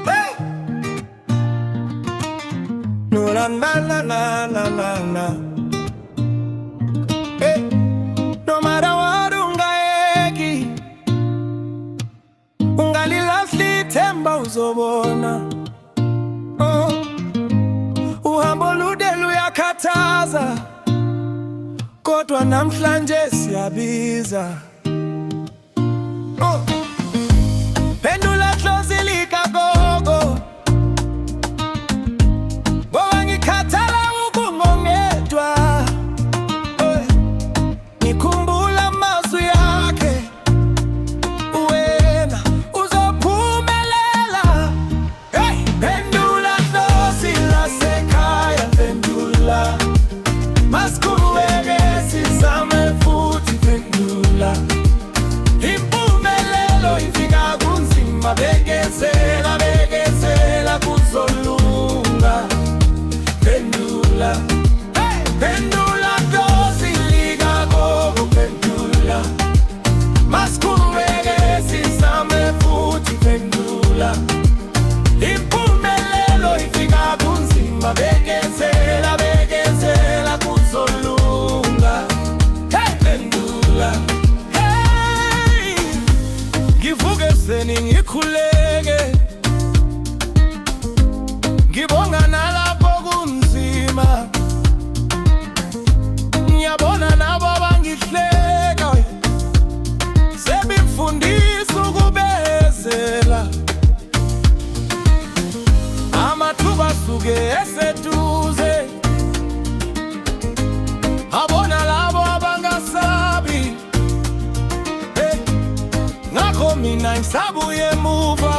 Hey! No, na, na, na, na, na, na, na. Hey! No matter what ungaeki, ungalilahli ithemba uzobona. Uhambo lude luyakhathaza, kodwa namhlanje siyabiza. Pendula dlozi likagogo, ngoba ngikhathala ukungongedwa. Ngikhumbula amazwi yakhe, wena uzophumelela. Hey! Pendula dlozi lasekhaya, pendula masiqhubeke sizame futhi, pendula. Impumelelo ifika kunzima, bekezela, bekezela kuzolunga. Pendula, hey! Pendula dlozi likagogo, pendula masiqhubeke sizame futhi, pendula. Impumelelo ifika kunzima, bekezela, bekezela kuzolunga. Hey! Pendula, hey! Ngivuke ekuseni ngikhuleke, ngibonga nalapho kunzima. Ngiyabona nabo abangihleka, sebimfundisa ukubezela. Amathuba asuke eseduze, abona labo abangasabi. Hey! Ngakho mina ngisabuye emuva,